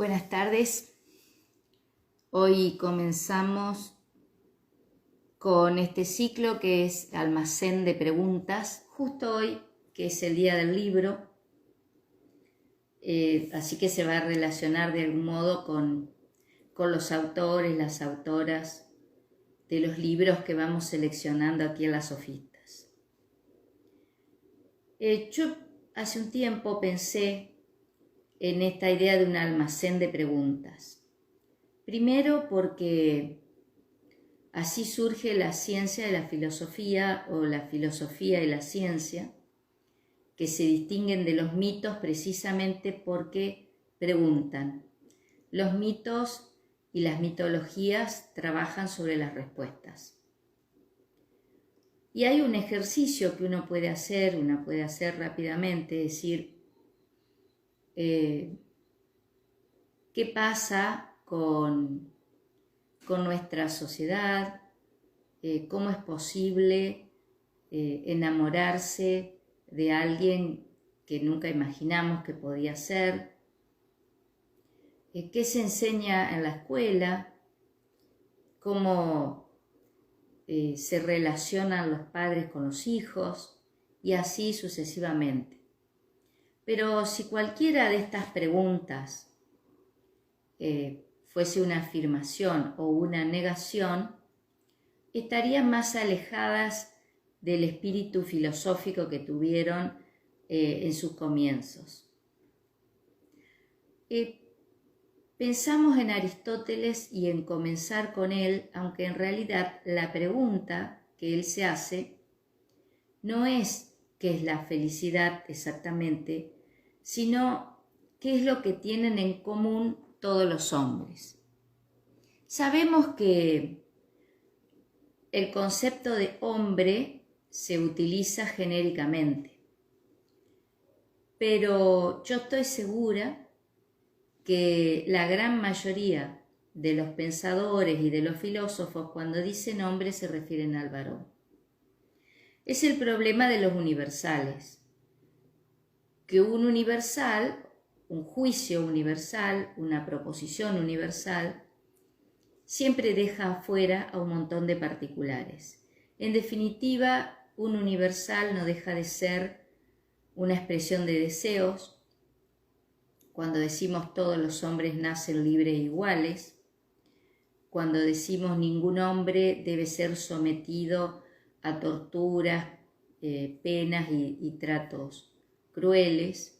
Buenas tardes. Hoy comenzamos con este ciclo que es Almacén de Preguntas, justo hoy que es el día del libro, así que se va a relacionar de algún modo con los autores, las autoras de los libros que vamos seleccionando aquí en las Sofistas. Yo hace un tiempo pensé en esta idea de un almacén de preguntas. Primero porque así surge la ciencia de la filosofía o la filosofía y la ciencia, que se distinguen de los mitos precisamente porque preguntan. Los mitos y las mitologías trabajan sobre las respuestas. Y hay un ejercicio que uno puede hacer rápidamente, es decir, ¿qué pasa con nuestra sociedad? ¿Cómo es posible enamorarse de alguien que nunca imaginamos que podía ser? ¿Qué se enseña en la escuela? ¿Cómo se relacionan los padres con los hijos? Y así sucesivamente. Pero si cualquiera de estas preguntas fuese una afirmación o una negación, estarían más alejadas del espíritu filosófico que tuvieron en sus comienzos. Pensamos en Aristóteles y en comenzar con él, aunque en realidad la pregunta que él se hace no es qué es la felicidad exactamente, sino qué es lo que tienen en común todos los hombres. Sabemos que el concepto de hombre se utiliza genéricamente, pero yo estoy segura que la gran mayoría de los pensadores y de los filósofos cuando dicen hombre se refieren al varón. Es el problema de los universales, que un universal, un juicio universal, una proposición universal, siempre deja afuera a un montón de particulares. En definitiva, un universal no deja de ser una expresión de deseos. Cuando decimos todos los hombres nacen libres e iguales, cuando decimos ningún hombre debe ser sometido a torturas, penas y tratos crueles,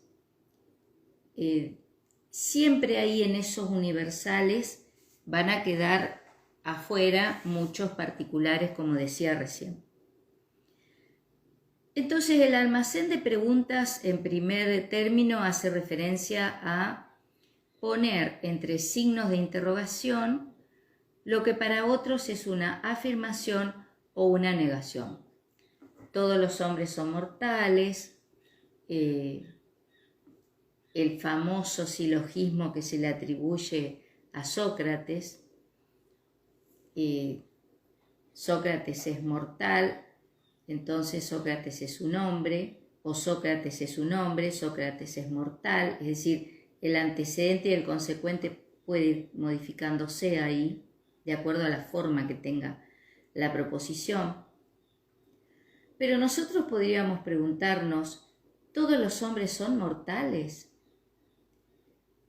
siempre ahí en esos universales van a quedar afuera muchos particulares, como decía recién. Entonces el almacén de preguntas en primer término hace referencia a poner entre signos de interrogación lo que para otros es una afirmación o una negación. Todos los hombres son mortales, el famoso silogismo que se le atribuye a Sócrates, Sócrates es mortal, entonces Sócrates es un hombre, o Sócrates es un hombre, Sócrates es mortal, es decir, el antecedente y el consecuente puede ir modificándose ahí, de acuerdo a la forma que tenga la proposición. Pero nosotros podríamos preguntarnos, ¿todos los hombres son mortales?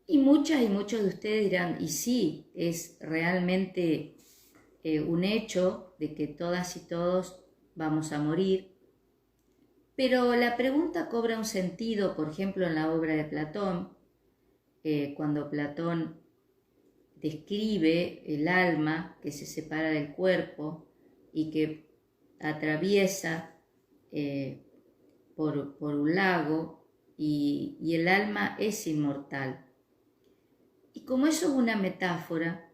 Y muchas y muchos de ustedes dirán, y sí, es realmente un hecho de que todas y todos vamos a morir. Pero la pregunta cobra un sentido, por ejemplo, en la obra de Platón, cuando Platón describe el alma que se separa del cuerpo y que atraviesa por un lago y el alma es inmortal. Y como eso es una metáfora,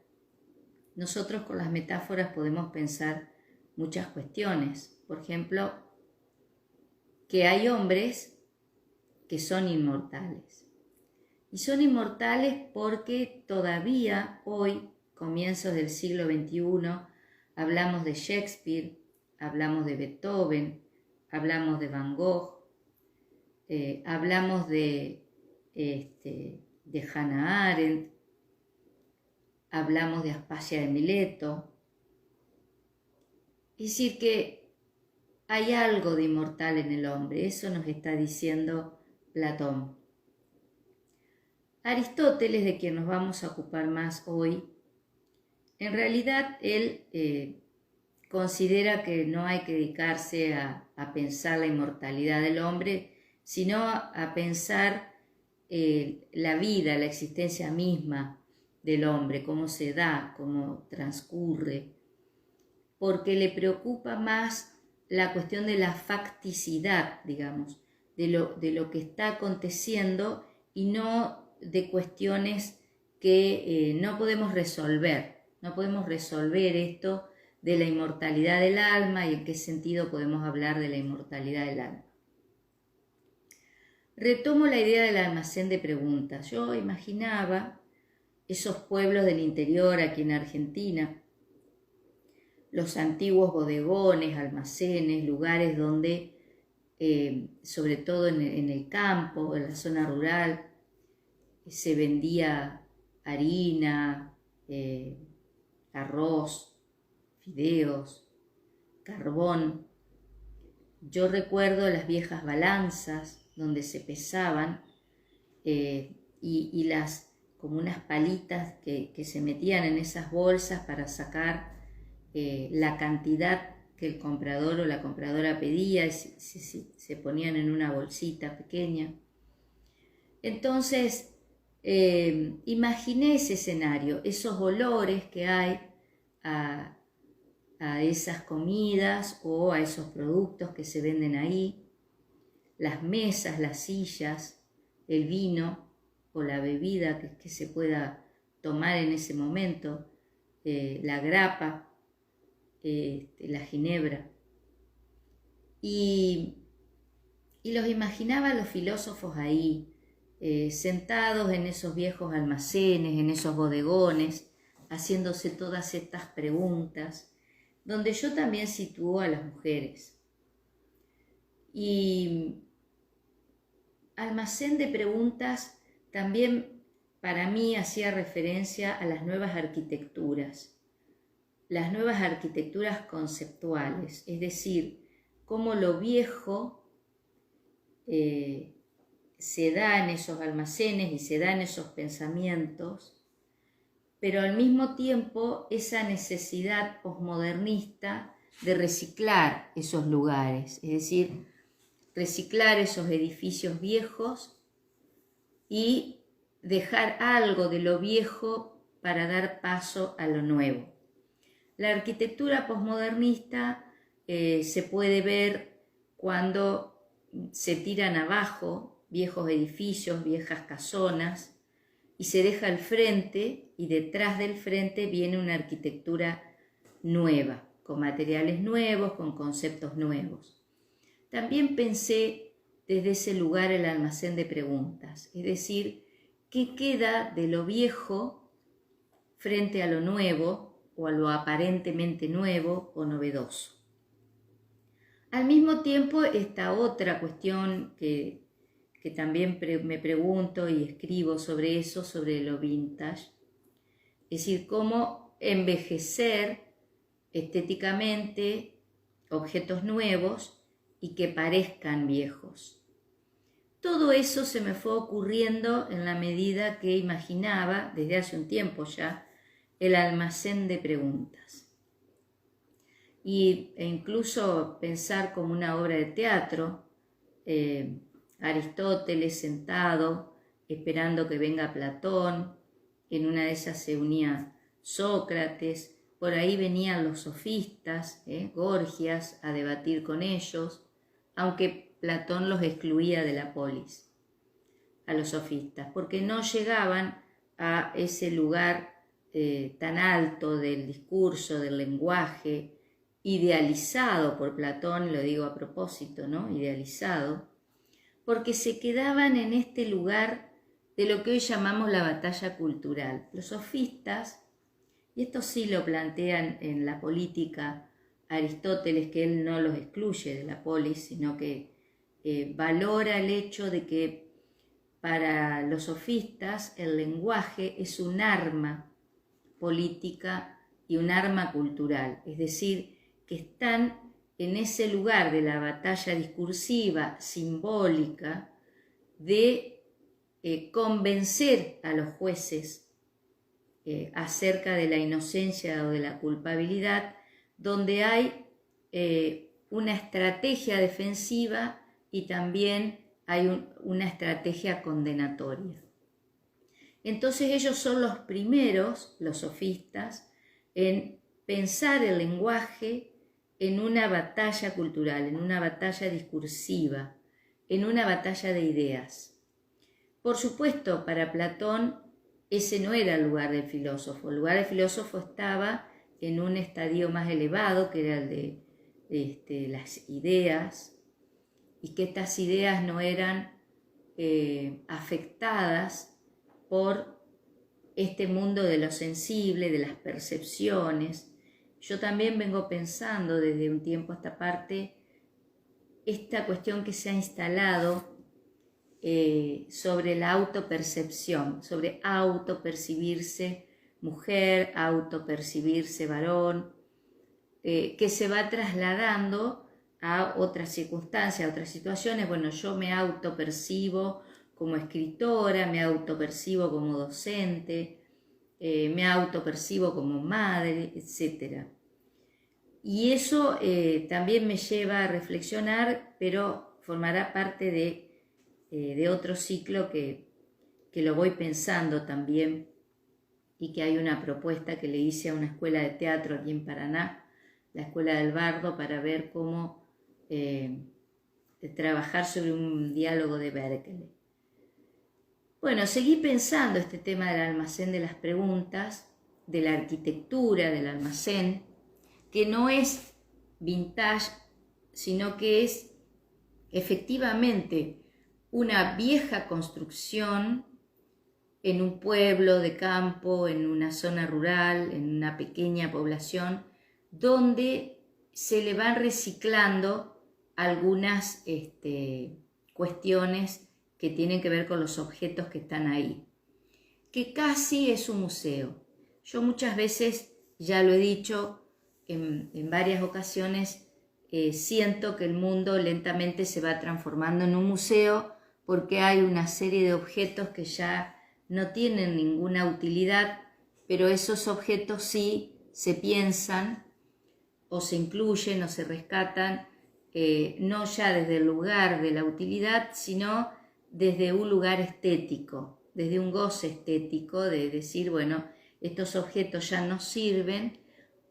nosotros con las metáforas podemos pensar muchas cuestiones. Por ejemplo, que hay hombres que son inmortales. Y son inmortales porque todavía hoy, comienzos del siglo XXI, hablamos de Shakespeare, hablamos de Beethoven, hablamos de Van Gogh, hablamos de Hannah Arendt, hablamos de Aspasia de Mileto. Es decir, que hay algo de inmortal en el hombre, eso nos está diciendo Platón. Aristóteles, de quien nos vamos a ocupar más hoy, en realidad él considera que no hay que dedicarse a pensar la inmortalidad del hombre, sino a pensar la vida, la existencia misma del hombre, cómo se da, cómo transcurre, porque le preocupa más la cuestión de la facticidad, digamos, de lo que está aconteciendo y no de cuestiones que no podemos resolver. No podemos resolver esto de la inmortalidad del alma y en qué sentido podemos hablar de la inmortalidad del alma. Retomo la idea del almacén de preguntas. Yo imaginaba esos pueblos del interior aquí en Argentina, los antiguos bodegones, almacenes, lugares donde, sobre todo en el campo, en la zona rural, se vendía harina, arroz, fideos, carbón. Yo recuerdo las viejas balanzas donde se pesaban y las como unas palitas que se metían en esas bolsas para sacar la cantidad que el comprador o la compradora pedía y se ponían en una bolsita pequeña. Entonces, imaginé ese escenario, esos olores que hay a esas comidas o a esos productos que se venden ahí, las mesas, las sillas, el vino o la bebida que se pueda tomar en ese momento, la grapa, la ginebra. Y los imaginaba los filósofos ahí, sentados en esos viejos almacenes, en esos bodegones, haciéndose todas estas preguntas, donde yo también sitúo a las mujeres. Y almacén de preguntas también para mí hacía referencia a las nuevas arquitecturas conceptuales, es decir, cómo lo viejo se da en esos almacenes y se da en esos pensamientos, pero al mismo tiempo esa necesidad posmodernista de reciclar esos lugares, es decir, reciclar esos edificios viejos y dejar algo de lo viejo para dar paso a lo nuevo. La arquitectura posmodernista se puede ver cuando se tiran abajo viejos edificios, viejas casonas, y se deja el frente, y detrás del frente viene una arquitectura nueva, con materiales nuevos, con conceptos nuevos. También pensé desde ese lugar el almacén de preguntas, es decir, ¿qué queda de lo viejo frente a lo nuevo o a lo aparentemente nuevo o novedoso? Al mismo tiempo, esta otra cuestión que también me pregunto y escribo sobre eso, sobre lo vintage, es decir, cómo envejecer estéticamente objetos nuevos y que parezcan viejos. Todo eso se me fue ocurriendo en la medida que imaginaba, desde hace un tiempo ya, el almacén de preguntas. E incluso pensar como una obra de teatro, Aristóteles sentado, esperando que venga Platón, en una de esas se unía Sócrates, por ahí venían los sofistas, Gorgias, a debatir con ellos, aunque Platón los excluía de la polis, a los sofistas, porque no llegaban a ese lugar tan alto del discurso, del lenguaje, idealizado por Platón, lo digo a propósito, ¿no? Idealizado, porque se quedaban en este lugar de lo que hoy llamamos la batalla cultural. Los sofistas, y esto sí lo plantean en la política Aristóteles, que él no los excluye de la polis, sino que valora el hecho de que para los sofistas el lenguaje es un arma política y un arma cultural, es decir, que están en ese lugar de la batalla discursiva, simbólica, de convencer a los jueces acerca de la inocencia o de la culpabilidad, donde hay una estrategia defensiva y también hay una estrategia condenatoria. Entonces ellos son los primeros, los sofistas, en pensar el lenguaje en una batalla cultural, en una batalla discursiva, en una batalla de ideas. Por supuesto, para Platón ese no era el lugar del filósofo. El lugar del filósofo estaba en un estadio más elevado, que era el de las ideas, y que estas ideas no eran afectadas por este mundo de lo sensible, de las percepciones. Yo también vengo pensando desde un tiempo a esta parte esta cuestión que se ha instalado sobre la autopercepción, sobre autopercibirse mujer, autopercibirse varón, que se va trasladando a otras circunstancias, a otras situaciones. Bueno, yo me autopercibo como escritora, me autopercibo como docente, me autopercibo como madre, etc. Y eso también me lleva a reflexionar, pero formará parte de otro ciclo que lo voy pensando también, y que hay una propuesta que le hice a una escuela de teatro aquí en Paraná, la Escuela del Bardo, para ver cómo trabajar sobre un diálogo de Berkeley. Bueno, seguí pensando este tema del almacén de las preguntas, de la arquitectura del almacén, que no es vintage, sino que es efectivamente una vieja construcción en un pueblo de campo, en una zona rural, en una pequeña población, donde se le van reciclando algunas cuestiones que tienen que ver con los objetos que están ahí, que casi es un museo. Yo muchas veces, ya lo he dicho en varias ocasiones, siento que el mundo lentamente se va transformando en un museo, porque hay una serie de objetos que ya no tienen ninguna utilidad, pero esos objetos sí se piensan o se incluyen o se rescatan, no ya desde el lugar de la utilidad, sino desde un lugar estético, desde un goce estético, de decir, bueno, estos objetos ya no sirven,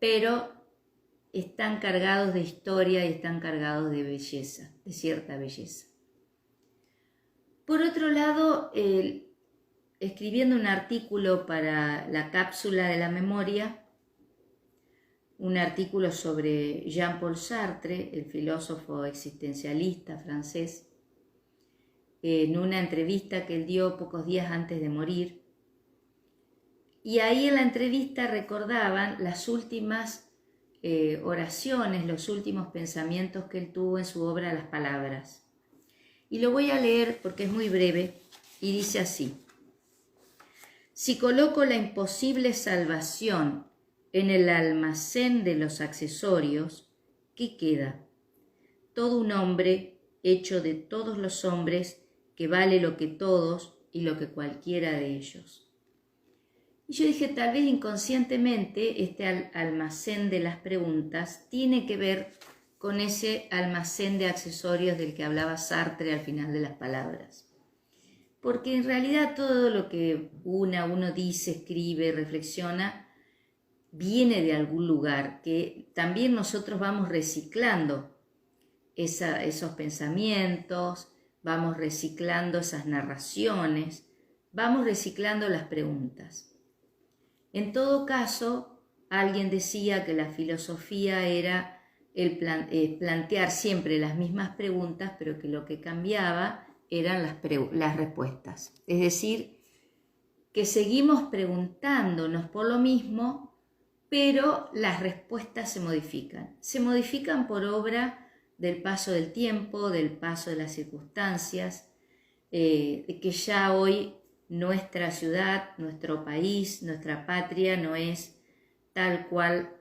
pero están cargados de historia y están cargados de belleza, de cierta belleza. Por otro lado, escribiendo un artículo para la cápsula de la memoria, un artículo sobre Jean-Paul Sartre, el filósofo existencialista francés, en una entrevista que él dio pocos días antes de morir. Y ahí en la entrevista recordaban las últimas oraciones, los últimos pensamientos que él tuvo en su obra Las Palabras. Y lo voy a leer porque es muy breve y dice así: si coloco la imposible salvación en el almacén de los accesorios, ¿qué queda? Todo un hombre hecho de todos los hombres, que vale lo que todos y lo que cualquiera de ellos. Y yo dije, tal vez inconscientemente este almacén de las preguntas tiene que ver con ese almacén de accesorios del que hablaba Sartre al final de Las Palabras. Porque en realidad todo lo que uno dice, escribe, reflexiona, viene de algún lugar, que también nosotros vamos reciclando esos pensamientos, vamos reciclando esas narraciones, vamos reciclando las preguntas. En todo caso, alguien decía que la filosofía era plantear siempre las mismas preguntas, pero que lo que cambiaba eran las respuestas. Es decir, que seguimos preguntándonos por lo mismo, pero las respuestas se modifican. Se modifican por obra del paso del tiempo, del paso de las circunstancias, que ya hoy nuestra ciudad, nuestro país, nuestra patria no es tal cual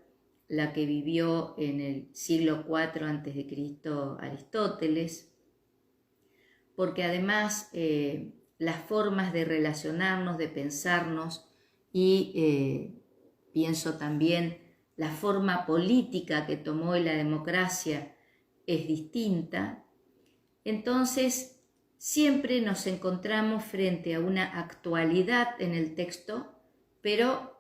la que vivió en el siglo IV a.C. Aristóteles, porque además las formas de relacionarnos, de pensarnos y pienso también la forma política que tomó la democracia es distinta. Entonces siempre nos encontramos frente a una actualidad en el texto, pero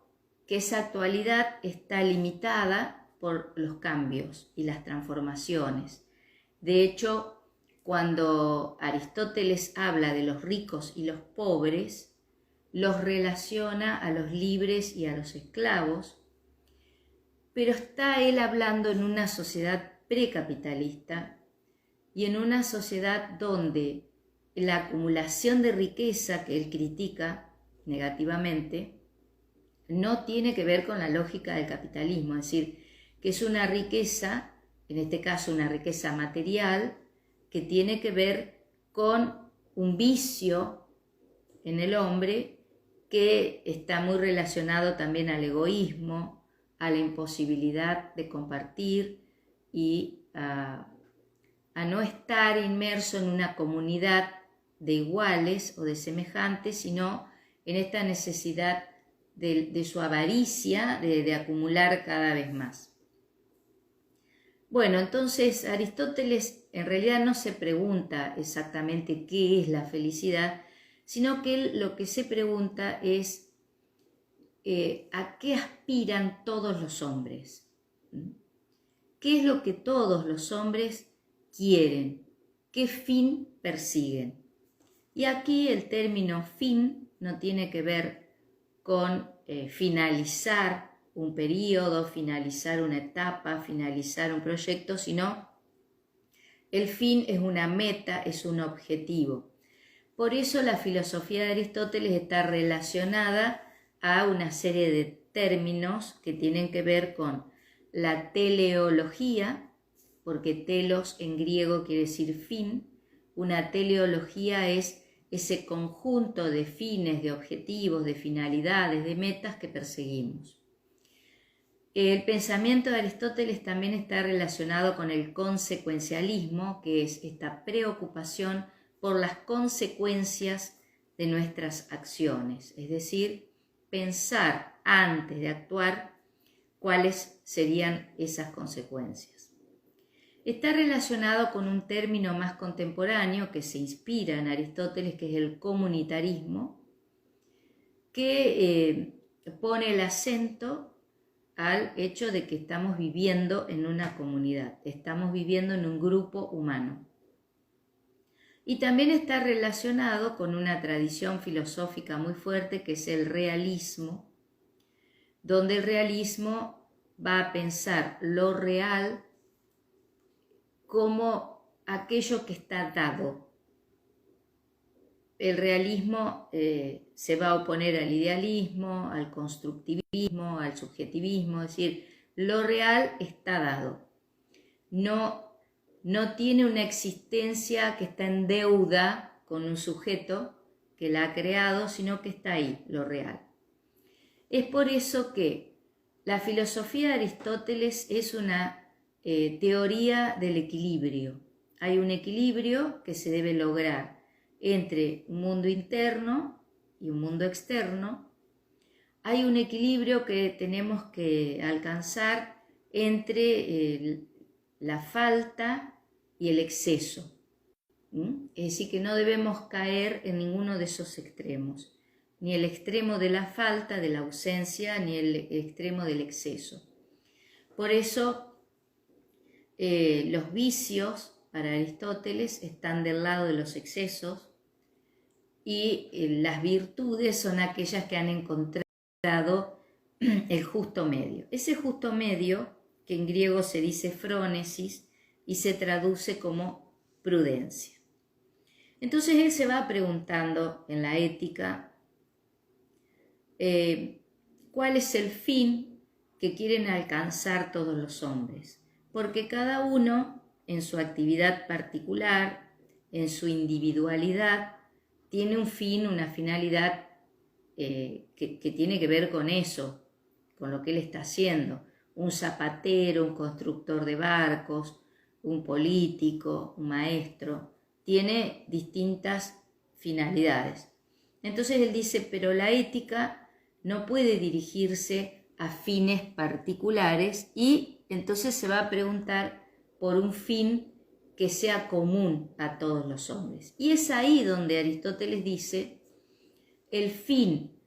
que esa actualidad está limitada por los cambios y las transformaciones. De hecho, cuando Aristóteles habla de los ricos y los pobres, los relaciona a los libres y a los esclavos, pero está él hablando en una sociedad precapitalista y en una sociedad donde la acumulación de riqueza que él critica negativamente no tiene que ver con la lógica del capitalismo, es decir, que es una riqueza, en este caso una riqueza material, que tiene que ver con un vicio en el hombre que está muy relacionado también al egoísmo, a la imposibilidad de compartir y a no estar inmerso en una comunidad de iguales o de semejantes, sino en esta necesidad de su avaricia de acumular cada vez más. Bueno, entonces Aristóteles en realidad no se pregunta exactamente qué es la felicidad, sino que él lo que se pregunta es ¿a qué aspiran todos los hombres? ¿Qué es lo que todos los hombres quieren? ¿Qué fin persiguen? Y aquí el término fin no tiene que ver con finalizar un periodo, finalizar una etapa, finalizar un proyecto, sino el fin es una meta, es un objetivo. Por eso la filosofía de Aristóteles está relacionada a una serie de términos que tienen que ver con la teleología, porque telos en griego quiere decir fin. Una teleología es ese conjunto de fines, de objetivos, de finalidades, de metas que perseguimos. El pensamiento de Aristóteles también está relacionado con el consecuencialismo, que es esta preocupación por las consecuencias de nuestras acciones, es decir, pensar antes de actuar cuáles serían esas consecuencias. Está relacionado con un término más contemporáneo que se inspira en Aristóteles, que es el comunitarismo, que pone el acento al hecho de que estamos viviendo en una comunidad, estamos viviendo en un grupo humano. Y también está relacionado con una tradición filosófica muy fuerte que es el realismo, donde el realismo va a pensar lo real como aquello que está dado. El realismo se va a oponer al idealismo, al constructivismo, al subjetivismo, es decir, lo real está dado. No tiene una existencia que está en deuda con un sujeto que la ha creado, sino que está ahí, lo real. Es por eso que la filosofía de Aristóteles es una teoría del equilibrio. Hay un equilibrio que se debe lograr entre un mundo interno y un mundo externo. Hay un equilibrio que tenemos que alcanzar entre la falta y el exceso. Es decir, que no debemos caer en ninguno de esos extremos, ni el extremo de la falta, de la ausencia, ni el extremo del exceso. Por eso los vicios para Aristóteles están del lado de los excesos y las virtudes son aquellas que han encontrado el justo medio. Ese justo medio, que en griego se dice phronesis y se traduce como prudencia. Entonces él se va preguntando en la ética cuál es el fin que quieren alcanzar todos los hombres, porque cada uno en su actividad particular, en su individualidad, tiene un fin, una finalidad que tiene que ver con eso, con lo que él está haciendo. Un zapatero, un constructor de barcos, un político, un maestro, tiene distintas finalidades. Entonces él dice, pero la ética no puede dirigirse a fines particulares, y entonces se va a preguntar por un fin que sea común a todos los hombres. Y es ahí donde Aristóteles dice, el fin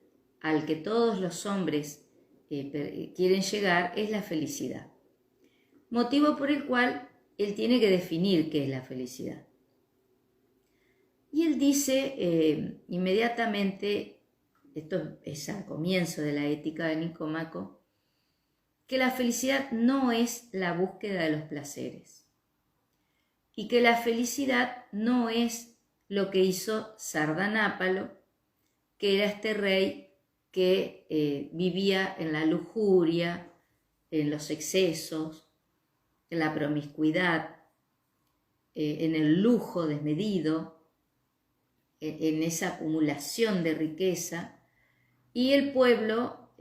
al que todos los hombres quieren llegar es la felicidad. Motivo por el cual él tiene que definir qué es la felicidad. Y él dice inmediatamente, esto es al comienzo de la Ética de Nicómaco, que la felicidad no es la búsqueda de los placeres y que la felicidad no es lo que hizo Sardanápalo, que era este rey que vivía en la lujuria, en los excesos, en la promiscuidad, en el lujo desmedido, en esa acumulación de riqueza, y el pueblo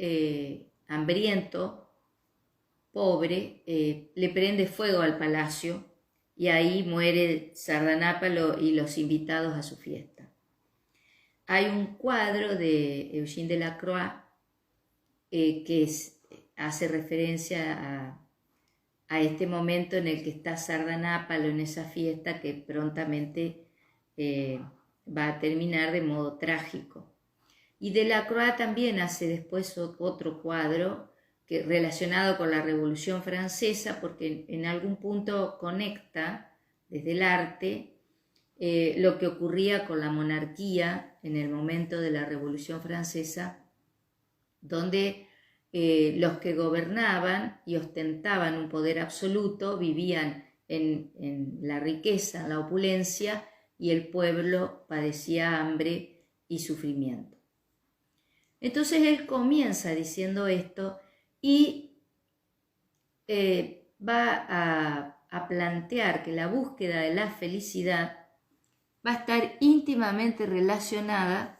hambriento, pobre, le prende fuego al palacio, y ahí muere Sardanápalo y los invitados a su fiesta. Hay un cuadro de Eugène Delacroix que hace referencia a este momento en el que está Sardanápalo en esa fiesta, que prontamente va a terminar de modo trágico. Y Delacroix también hace después otro cuadro relacionado con la Revolución Francesa, porque en algún punto conecta desde el arte lo que ocurría con la monarquía en el momento de la Revolución Francesa, donde los que gobernaban y ostentaban un poder absoluto vivían en la riqueza, en la opulencia, y el pueblo padecía hambre y sufrimiento. Entonces él comienza diciendo esto y va a plantear que la búsqueda de la felicidad va a estar íntimamente relacionada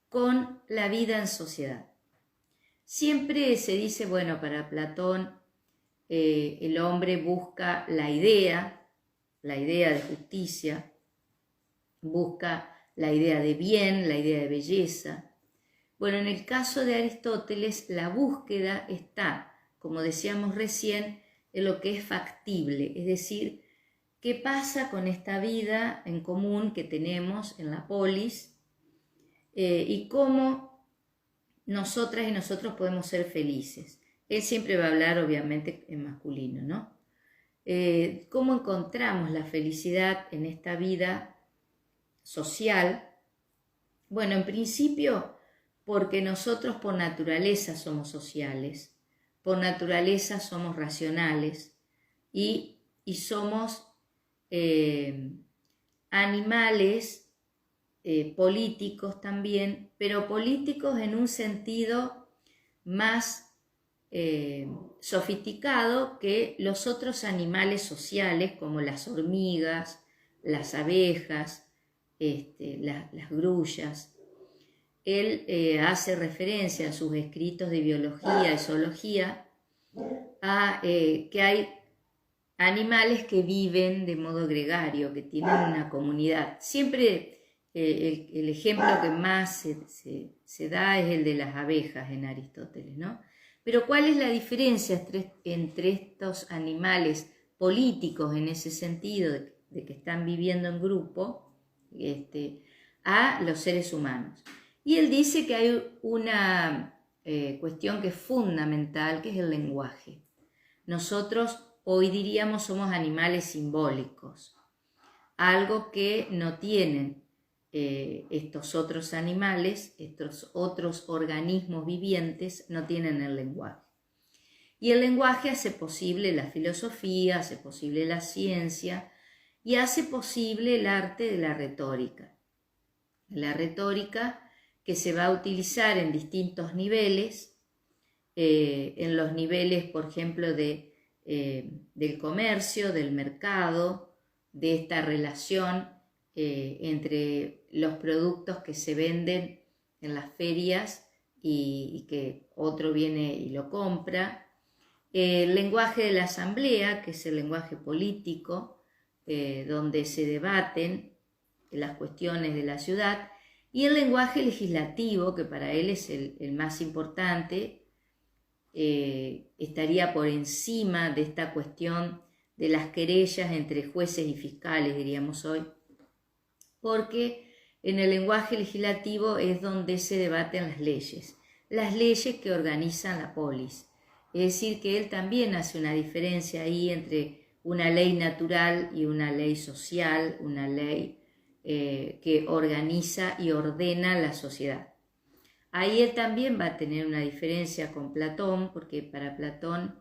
con la vida en sociedad. Siempre se dice, bueno, para Platón el hombre busca la idea de justicia, busca la idea de bien, la idea de belleza. Bueno, en el caso de Aristóteles, la búsqueda está, como decíamos recién, en lo que es factible, es decir, qué pasa con esta vida en común que tenemos en la polis y cómo nosotras y nosotros podemos ser felices. Él siempre va a hablar, obviamente, en masculino, ¿no? ¿Cómo encontramos la felicidad en esta vida social? Bueno, en principio, porque nosotros por naturaleza somos sociales, por naturaleza somos racionales y somos animales políticos también, pero políticos en un sentido más sofisticado que los otros animales sociales, como las hormigas, las abejas, las grullas. Él hace referencia a sus escritos de biología y zoología a que hay animales que viven de modo gregario, que tienen una comunidad. Siempre el ejemplo que más se da es el de las abejas en Aristóteles, ¿no? Pero ¿cuál es la diferencia entre estos animales políticos en ese sentido de que están viviendo en grupo a los seres humanos? Y él dice que hay una cuestión que es fundamental, que es el lenguaje. Nosotros hoy diríamos somos animales simbólicos, algo que no tienen estos otros animales, estos otros organismos vivientes, no tienen el lenguaje. Y el lenguaje hace posible la filosofía, hace posible la ciencia y hace posible el arte de la retórica. La retórica que se va a utilizar en distintos niveles, en los niveles, por ejemplo, del comercio, del mercado, de esta relación entre los productos que se venden en las ferias y que otro viene y lo compra. El lenguaje de la asamblea, que es el lenguaje político, donde se debaten las cuestiones de la ciudad, y el lenguaje legislativo, que para él es el más importante, estaría por encima de esta cuestión de las querellas entre jueces y fiscales, diríamos hoy, porque en el lenguaje legislativo es donde se debaten las leyes que organizan la polis. Es decir, que él también hace una diferencia ahí entre una ley natural y una ley social, una ley que organiza y ordena la sociedad. Ahí él también va a tener una diferencia con Platón, porque para Platón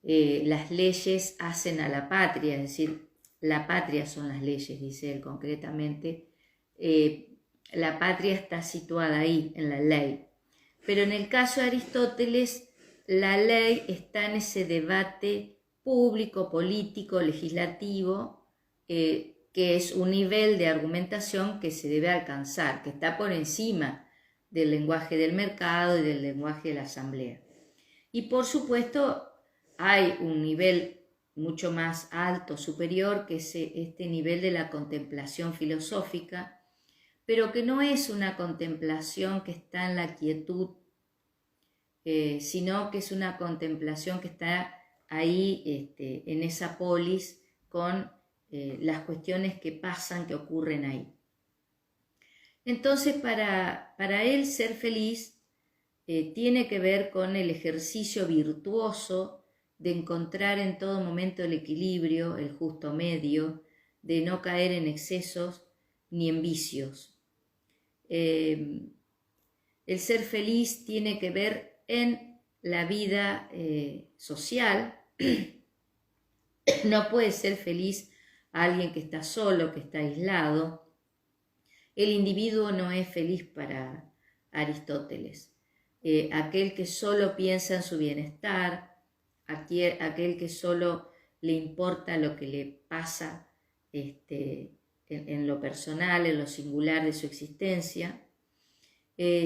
las leyes hacen a la patria, es decir, la patria son las leyes, dice él concretamente. La patria está situada ahí, en la ley. Pero en el caso de Aristóteles, la ley está en ese debate público, político, legislativo, que es un nivel de argumentación que se debe alcanzar, que está por encima del lenguaje del mercado y del lenguaje de la asamblea. Y por supuesto hay un nivel mucho más alto, superior, que es este nivel de la contemplación filosófica, pero que no es una contemplación que está en la quietud, sino que es una contemplación que está ahí en esa polis con las cuestiones que pasan, que ocurren ahí. Entonces, para él ser feliz tiene que ver con el ejercicio virtuoso de encontrar en todo momento el equilibrio, el justo medio, de no caer en excesos ni en vicios. El ser feliz tiene que ver en la vida social. No puede ser feliz alguien que está solo, que está aislado. El individuo no es feliz para Aristóteles. Aquel que solo piensa en su bienestar, aquel que solo le importa lo que le pasa en lo personal, en lo singular de su existencia,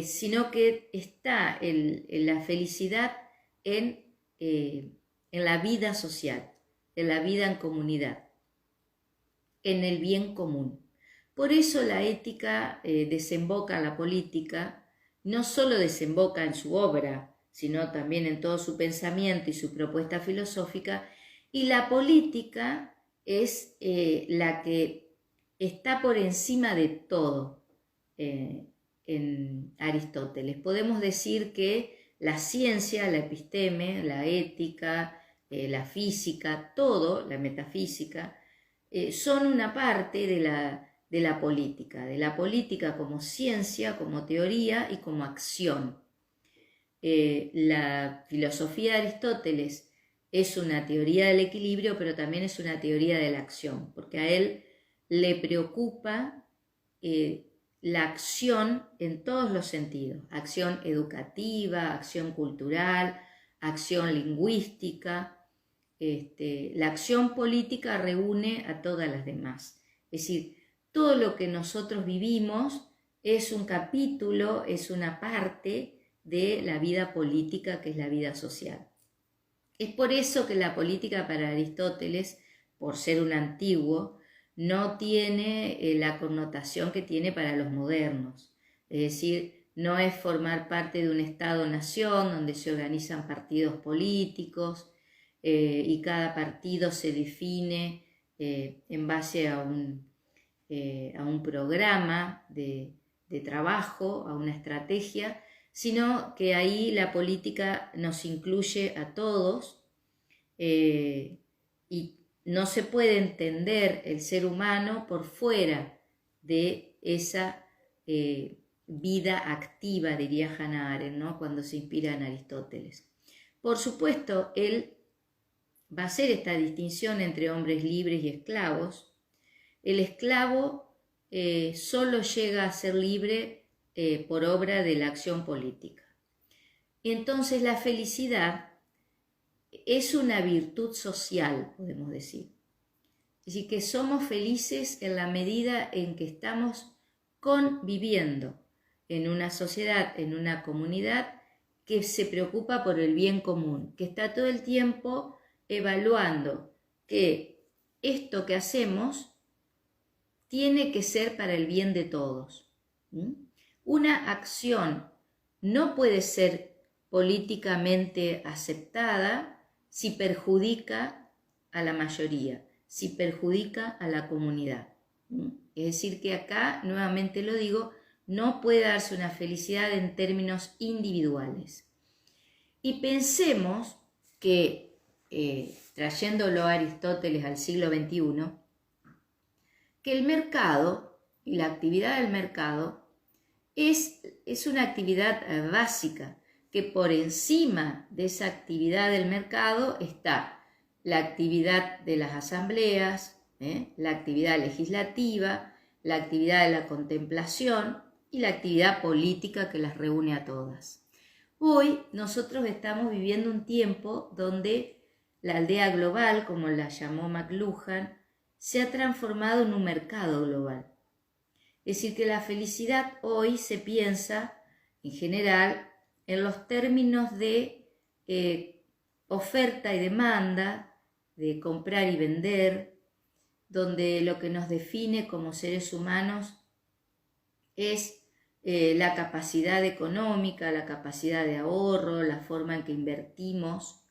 sino que está la felicidad en la vida social, en la vida en comunidad, en el bien común. Por eso la ética desemboca en la política, no solo desemboca en su obra, sino también en todo su pensamiento y su propuesta filosófica, y la política es la que está por encima de todo en Aristóteles. Podemos decir que la ciencia, la episteme, la ética, la física, todo, la metafísica, son una parte de la política como ciencia, como teoría y como acción. La filosofía de Aristóteles es una teoría del equilibrio, pero también es una teoría de la acción, porque a él le preocupa la acción en todos los sentidos, acción educativa, acción cultural, acción lingüística. La acción política reúne a todas las demás. Es decir, todo lo que nosotros vivimos es un capítulo, es una parte de la vida política, que es la vida social. Es por eso que la política para Aristóteles, por ser un antiguo, no tiene la connotación que tiene para los modernos. Es decir, no es formar parte de un Estado-nación donde se organizan partidos políticos y cada partido se define en base a un programa de trabajo, a una estrategia, sino que ahí la política nos incluye a todos y no se puede entender el ser humano por fuera de esa vida activa, diría Hannah Arendt, ¿no? Cuando se inspira en Aristóteles. Por supuesto, él va a hacer esta distinción entre hombres libres y esclavos. El esclavo solo llega a ser libre por obra de la acción política. Entonces la felicidad es una virtud social, podemos decir. Es decir, que somos felices en la medida en que estamos conviviendo en una sociedad, en una comunidad que se preocupa por el bien común, que está todo el tiempo evaluando que esto que hacemos tiene que ser para el bien de todos. Una acción no puede ser políticamente aceptada si perjudica a la mayoría, si perjudica a la comunidad. Es decir, que acá, nuevamente lo digo, no puede darse una felicidad en términos individuales. Y pensemos que, trayéndolo a Aristóteles al siglo XXI, que el mercado y la actividad del mercado es una actividad básica, que por encima de esa actividad del mercado está la actividad de las asambleas, la actividad legislativa, la actividad de la contemplación y la actividad política que las reúne a todas. Hoy nosotros estamos viviendo un tiempo donde la aldea global, como la llamó McLuhan, se ha transformado en un mercado global. Es decir, que la felicidad hoy se piensa, en general, en los términos de oferta y demanda, de comprar y vender, donde lo que nos define como seres humanos es la capacidad económica, la capacidad de ahorro, la forma en que invertimos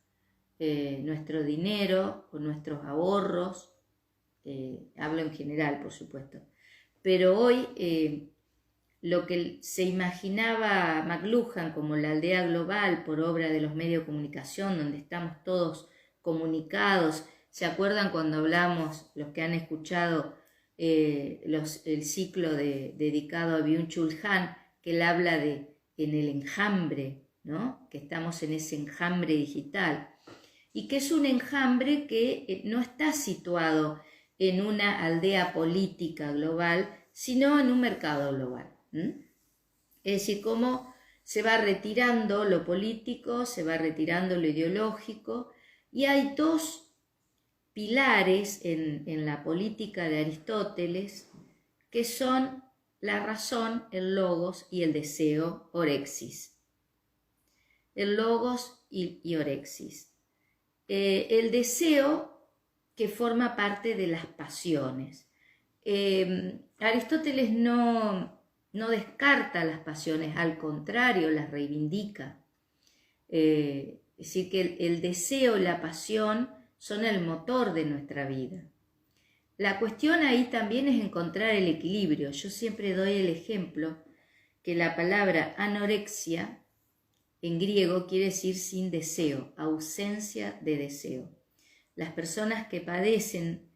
nuestro dinero o nuestros ahorros. Hablo en general, por supuesto. Pero hoy lo que se imaginaba McLuhan como la aldea global por obra de los medios de comunicación, donde estamos todos comunicados. ¿Se acuerdan cuando hablamos, los que han escuchado el ciclo dedicado a Byung-Chul Han, que él habla en el enjambre, ¿no? Que estamos en ese enjambre digital, y que es un enjambre que no está situado en una aldea política global, sino en un mercado global. Es decir, cómo se va retirando lo político, se va retirando lo ideológico, y hay dos pilares en la política de Aristóteles que son la razón, el logos y el deseo, orexis. El logos y orexis. El deseo que forma parte de las pasiones. Aristóteles no descarta las pasiones, al contrario, las reivindica. Es decir, que el deseo y la pasión son el motor de nuestra vida. La cuestión ahí también es encontrar el equilibrio. Yo siempre doy el ejemplo que la palabra anorexia en griego quiere decir sin deseo, ausencia de deseo. Las personas que padecen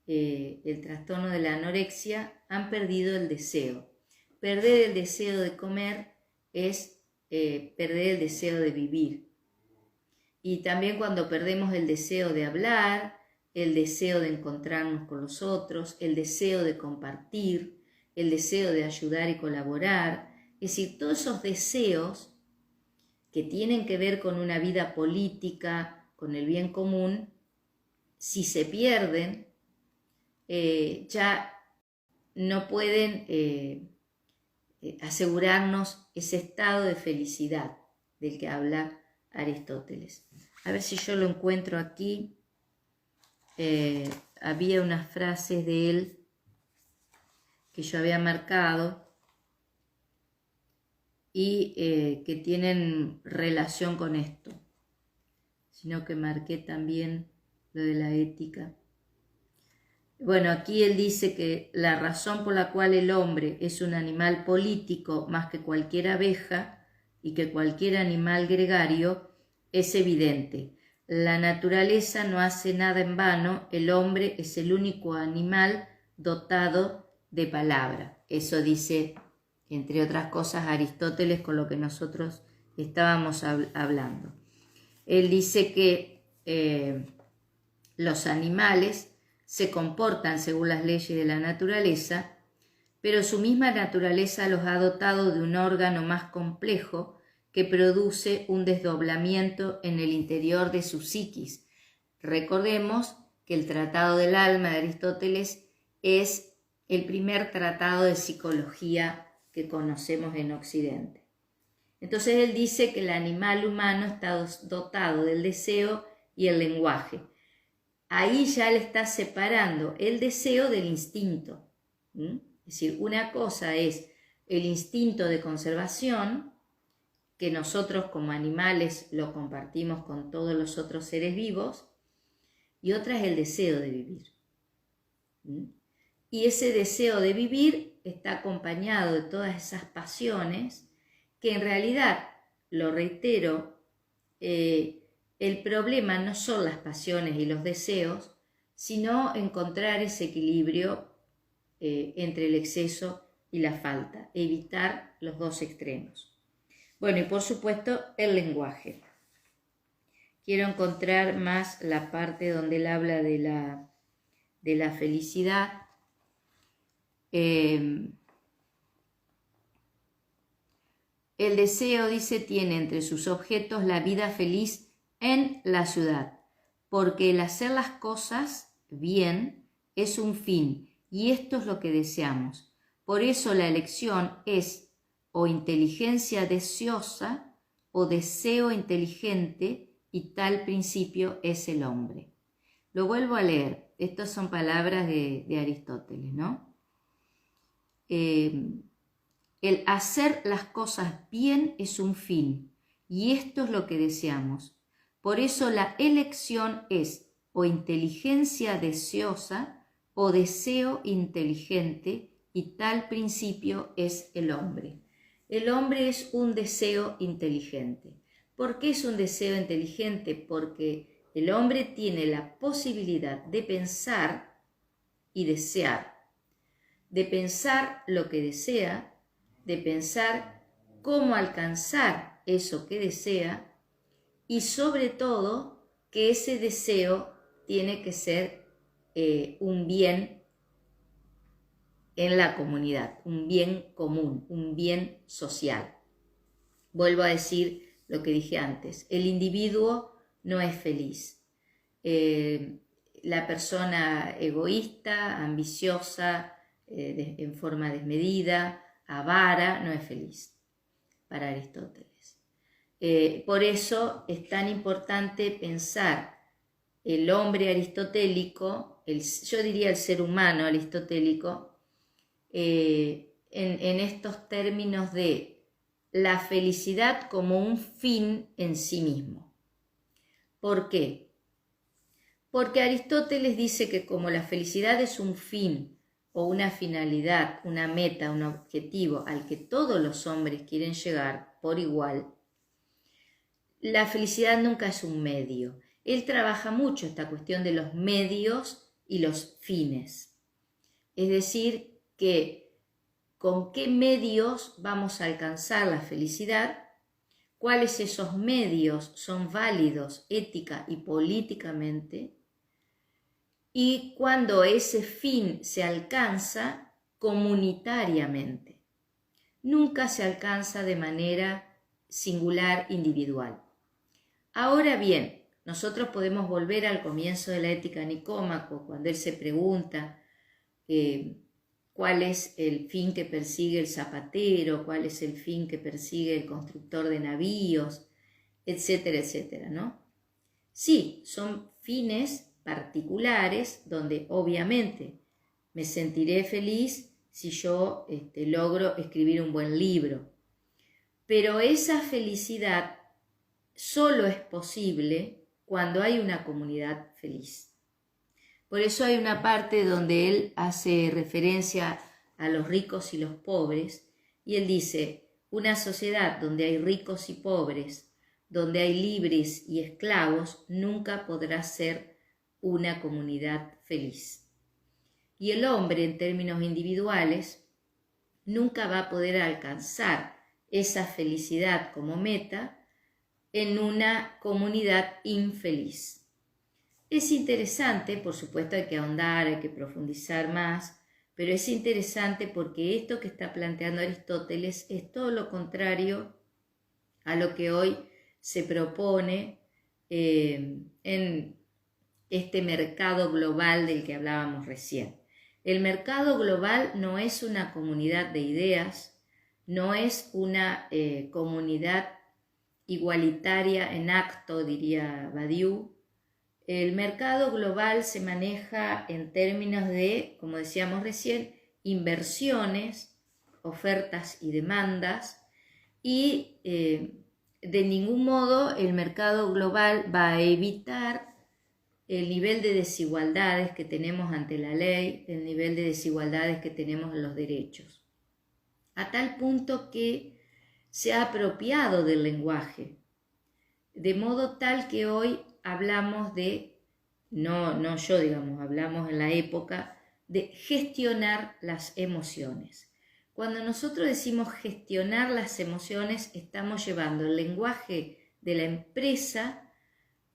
el trastorno de la anorexia han perdido el deseo. Perder el deseo de comer es perder el deseo de vivir. Y también cuando perdemos el deseo de hablar, el deseo de encontrarnos con los otros, el deseo de compartir, el deseo de ayudar y colaborar. Es decir, todos esos deseos que tienen que ver con una vida política, con el bien común, si se pierden, ya no pueden asegurarnos ese estado de felicidad del que habla Aristóteles. A ver si yo lo encuentro aquí. Había unas frases de él que yo había marcado y que tienen relación con esto, sino que marqué también lo de la ética. Bueno, aquí él dice que la razón por la cual el hombre es un animal político más que cualquier abeja y que cualquier animal gregario es evidente. La naturaleza no hace nada en vano, el hombre es el único animal dotado de palabra. Eso dice, entre otras cosas, Aristóteles, con lo que nosotros estábamos hablando. Él dice que los animales se comportan según las leyes de la naturaleza, pero su misma naturaleza los ha dotado de un órgano más complejo que produce un desdoblamiento en el interior de su psiquis. Recordemos que el Tratado del Alma de Aristóteles es el primer tratado de psicología que conocemos en Occidente. Entonces él dice que el animal humano está dotado del deseo y el lenguaje. Ahí ya le está separando el deseo del instinto. Es decir, una cosa es el instinto de conservación, que nosotros como animales lo compartimos con todos los otros seres vivos, y otra es el deseo de vivir. Y ese deseo de vivir está acompañado de todas esas pasiones que en realidad, lo reitero, el problema no son las pasiones y los deseos, sino encontrar ese equilibrio entre el exceso y la falta, evitar los dos extremos. Bueno, y por supuesto el lenguaje. Quiero encontrar más la parte donde él habla de la felicidad. El deseo, dice, tiene entre sus objetos la vida feliz en la ciudad, porque el hacer las cosas bien es un fin, y esto es lo que deseamos. Por eso la elección es o inteligencia deseosa o deseo inteligente, y tal principio es el hombre. Lo vuelvo a leer. Estas son palabras de Aristóteles, ¿no? El hacer las cosas bien es un fin, y esto es lo que deseamos. Por eso la elección es o inteligencia deseosa o deseo inteligente, y tal principio es el hombre. El hombre es un deseo inteligente. ¿Por qué es un deseo inteligente? Porque el hombre tiene la posibilidad de pensar y desear, de pensar lo que desea, de pensar cómo alcanzar eso que desea, y sobre todo que ese deseo tiene que ser un bien en la comunidad, un bien común, un bien social. Vuelvo a decir lo que dije antes, el individuo no es feliz. La persona egoísta, ambiciosa, en forma desmedida, avara, no es feliz para Aristóteles. Por eso es tan importante pensar el hombre aristotélico, yo diría el ser humano aristotélico, en estos términos de la felicidad como un fin en sí mismo. ¿Por qué? Porque Aristóteles dice que como la felicidad es un fin o una finalidad, una meta, un objetivo al que todos los hombres quieren llegar por igual, la felicidad nunca es un medio. Él trabaja mucho esta cuestión de los medios y los fines. Es decir, que con qué medios vamos a alcanzar la felicidad, cuáles esos medios son válidos ética y políticamente, y cuando ese fin se alcanza comunitariamente. Nunca se alcanza de manera singular, individual. Ahora bien, nosotros podemos volver al comienzo de la Ética de Nicómaco, cuando él se pregunta cuál es el fin que persigue el zapatero, cuál es el fin que persigue el constructor de navíos, etcétera, etcétera, ¿no? Sí, son fines particulares donde obviamente me sentiré feliz si yo logro escribir un buen libro, pero esa felicidad solo es posible cuando hay una comunidad feliz. Por eso hay una parte donde él hace referencia a los ricos y los pobres, y él dice, una sociedad donde hay ricos y pobres, donde hay libres y esclavos, nunca podrá ser una comunidad feliz. Y el hombre, en términos individuales, nunca va a poder alcanzar esa felicidad como meta en una comunidad infeliz. Es interesante, por supuesto hay que ahondar, hay que profundizar más, pero es interesante porque esto que está planteando Aristóteles es todo lo contrario a lo que hoy se propone en este mercado global del que hablábamos recién. El mercado global no es una comunidad de ideas, no es una comunidad igualitaria en acto, diría Badiou. El mercado global se maneja en términos de, como decíamos recién, inversiones, ofertas y demandas, y de ningún modo el mercado global va a evitar el nivel de desigualdades que tenemos ante la ley, el nivel de desigualdades que tenemos en los derechos, a tal punto que se ha apropiado del lenguaje, de modo tal que hoy hablamos de, no yo digamos, hablamos en la época de gestionar las emociones. Cuando nosotros decimos gestionar las emociones, estamos llevando el lenguaje de la empresa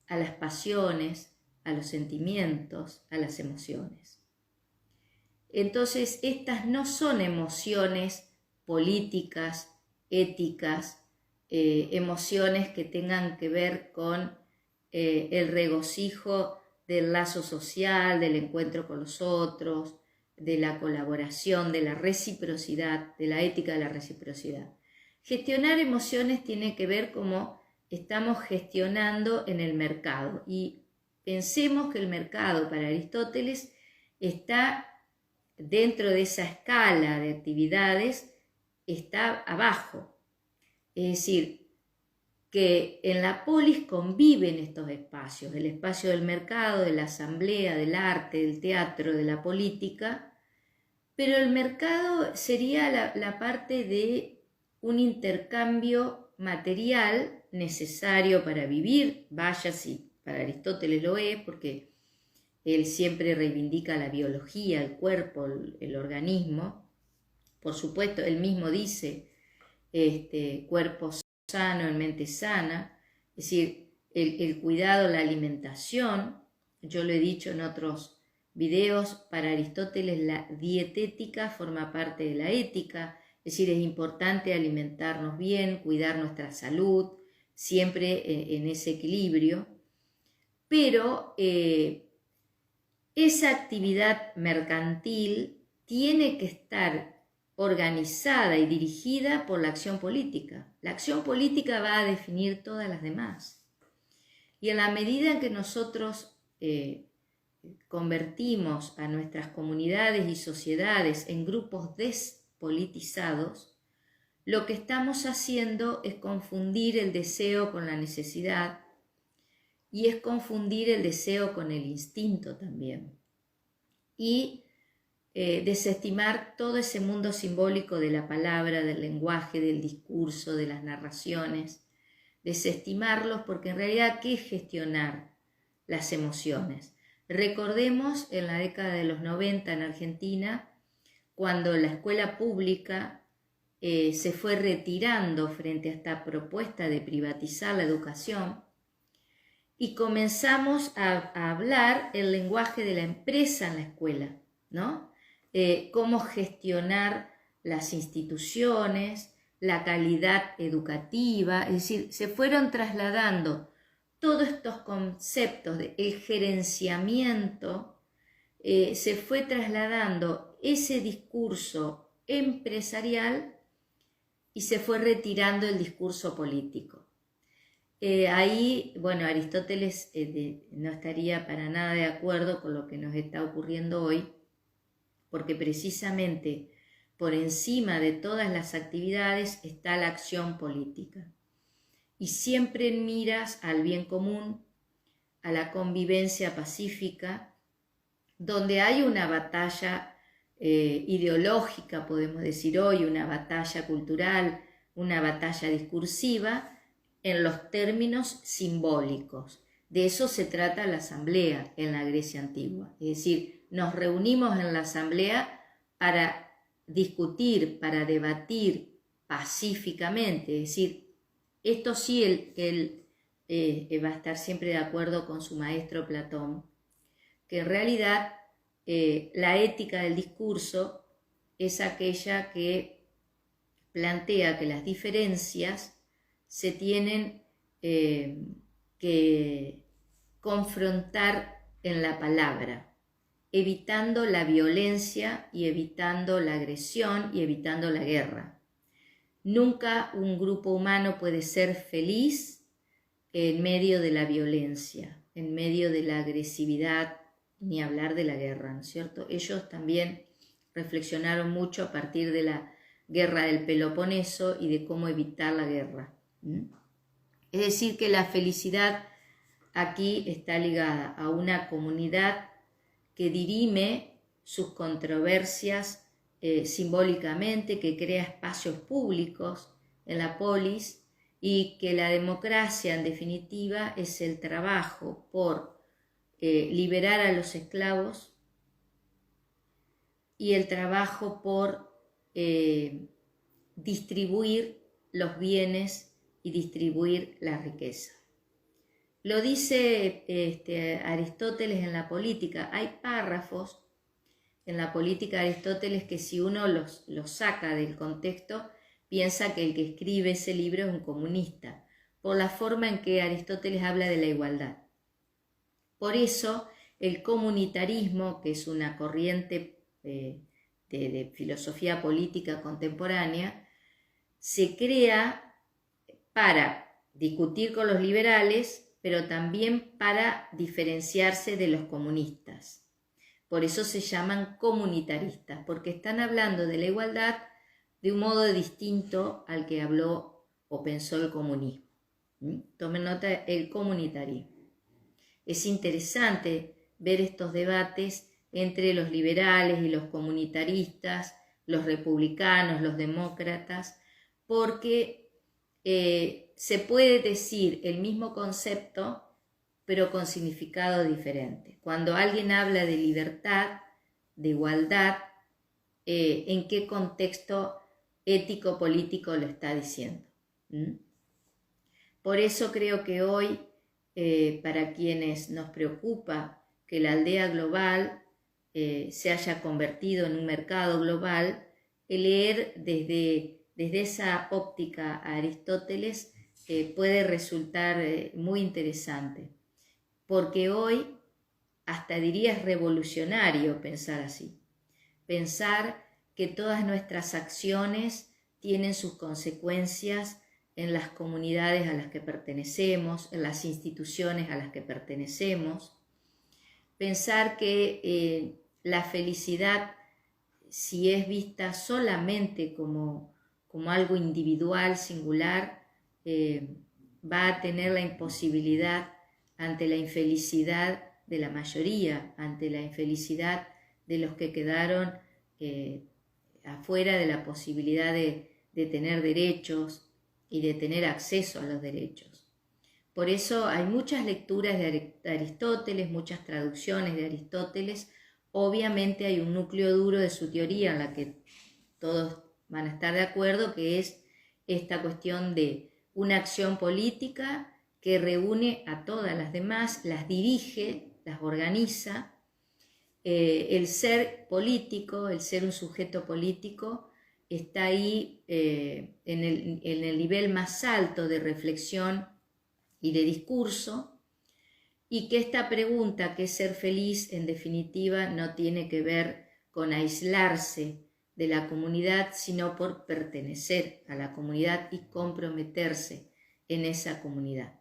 a las pasiones, a los sentimientos, a las emociones. Entonces, estas no son emociones políticas, éticas, emociones que tengan que ver con el regocijo del lazo social, del encuentro con los otros, de la colaboración, de la reciprocidad, de la ética de la reciprocidad. Gestionar emociones tiene que ver cómo estamos gestionando en el mercado, y pensemos que el mercado para Aristóteles está dentro de esa escala de actividades, está abajo. Es decir, que en la polis conviven estos espacios, el espacio del mercado, de la asamblea, del arte, del teatro, de la política, pero el mercado sería la parte de un intercambio material necesario para vivir, vaya si para Aristóteles lo es, porque él siempre reivindica la biología, el cuerpo, el organismo. Por supuesto, él mismo dice, cuerpo sano en mente sana, es decir, el cuidado, la alimentación. Yo lo he dicho en otros videos, para Aristóteles la dietética forma parte de la ética, es decir, es importante alimentarnos bien, cuidar nuestra salud, siempre en ese equilibrio, pero esa actividad mercantil tiene que estar organizada y dirigida por la acción política. La acción política va a definir todas las demás. Y en la medida en que nosotros convertimos a nuestras comunidades y sociedades en grupos despolitizados, lo que estamos haciendo es confundir el deseo con la necesidad, y es confundir el deseo con el instinto también, y desestimar todo ese mundo simbólico de la palabra, del lenguaje, del discurso, de las narraciones, desestimarlos, porque en realidad, ¿qué es gestionar las emociones? Recordemos en la década de los 90 en Argentina, cuando la escuela pública se fue retirando frente a esta propuesta de privatizar la educación, y comenzamos a hablar el lenguaje de la empresa en la escuela, ¿no? Cómo gestionar las instituciones, la calidad educativa, es decir, se fueron trasladando todos estos conceptos del gerenciamiento, se fue trasladando ese discurso empresarial y se fue retirando el discurso político. Ahí, bueno, Aristóteles no estaría para nada de acuerdo con lo que nos está ocurriendo hoy, porque precisamente por encima de todas las actividades está la acción política. Y siempre en miras al bien común, a la convivencia pacífica, donde hay una batalla ideológica, podemos decir hoy, una batalla cultural, una batalla discursiva, en los términos simbólicos. De eso se trata la asamblea en la Grecia antigua. Es decir, nos reunimos en la asamblea para discutir, para debatir pacíficamente. Es decir, esto sí, él va a estar siempre de acuerdo con su maestro Platón, que en realidad la ética del discurso es aquella que plantea que las diferencias se tienen que confrontar en la palabra, evitando la violencia y evitando la agresión y evitando la guerra. Nunca un grupo humano puede ser feliz en medio de la violencia, en medio de la agresividad, ni hablar de la guerra, ¿no es cierto? Ellos también reflexionaron mucho a partir de la guerra del Peloponeso y de cómo evitar la guerra. Es decir, que la felicidad aquí está ligada a una comunidad que dirime sus controversias simbólicamente, que crea espacios públicos en la polis, y que la democracia en definitiva es el trabajo por liberar a los esclavos y el trabajo por distribuir los bienes y distribuir la riqueza. Lo dice Aristóteles en la política. Hay párrafos en la política de Aristóteles que si uno los saca del contexto, piensa que el que escribe ese libro es un comunista, por la forma en que Aristóteles habla de la igualdad. Por eso el comunitarismo, que es una corriente de filosofía política contemporánea, se crea para discutir con los liberales, pero también para diferenciarse de los comunistas. Por eso se llaman comunitaristas, porque están hablando de la igualdad de un modo distinto al que habló o pensó el comunismo. Tomen nota, el comunitarismo. Es interesante ver estos debates entre los liberales y los comunitaristas, los republicanos, los demócratas, porque se puede decir el mismo concepto, pero con significado diferente. Cuando alguien habla de libertad, de igualdad, ¿en qué contexto ético-político lo está diciendo? Por eso creo que hoy, para quienes nos preocupa que la aldea global se haya convertido en un mercado global, el leer desde esa óptica a Aristóteles puede resultar muy interesante, porque hoy hasta diría es revolucionario pensar así, pensar que todas nuestras acciones tienen sus consecuencias en las comunidades a las que pertenecemos, en las instituciones a las que pertenecemos, pensar que la felicidad, si es vista solamente como algo individual, singular, va a tener la imposibilidad ante la infelicidad de la mayoría, ante la infelicidad de los que quedaron afuera de la posibilidad de tener derechos y de tener acceso a los derechos. Por eso hay muchas lecturas de Aristóteles, muchas traducciones de Aristóteles. Obviamente hay un núcleo duro de su teoría en la que todos van a estar de acuerdo, que es esta cuestión de una acción política que reúne a todas las demás, las dirige, las organiza. El ser político, el ser un sujeto político, está ahí en el nivel más alto de reflexión y de discurso, y que esta pregunta, ¿qué es ser feliz?, en definitiva no tiene que ver con aislarse de la comunidad, sino por pertenecer a la comunidad y comprometerse en esa comunidad.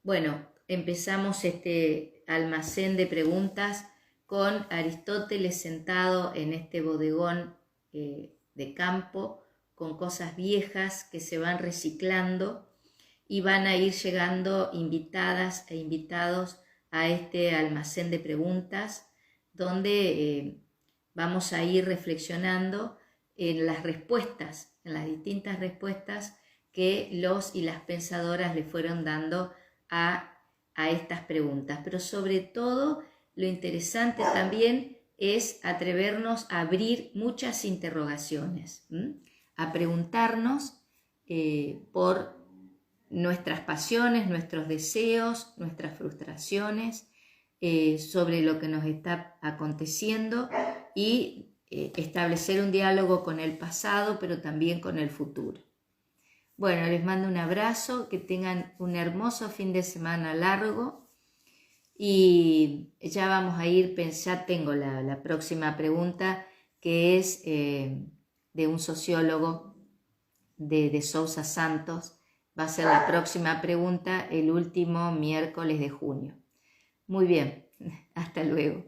Bueno, empezamos este almacén de preguntas con Aristóteles sentado en este bodegón de campo, con cosas viejas que se van reciclando, y van a ir llegando invitadas e invitados a este almacén de preguntas, donde vamos a ir reflexionando en las respuestas, en las distintas respuestas que los y las pensadoras le fueron dando a estas preguntas. Pero sobre todo, lo interesante también es atrevernos a abrir muchas interrogaciones, a preguntarnos por nuestras pasiones, nuestros deseos, nuestras frustraciones, sobre lo que nos está aconteciendo, y establecer un diálogo con el pasado, pero también con el futuro. Bueno, les mando un abrazo, que tengan un hermoso fin de semana largo, Y ya vamos a ir, ya tengo la próxima pregunta, que es de un sociólogo de Sousa Santos. Va a ser la próxima pregunta el último miércoles de junio. Muy bien, hasta luego.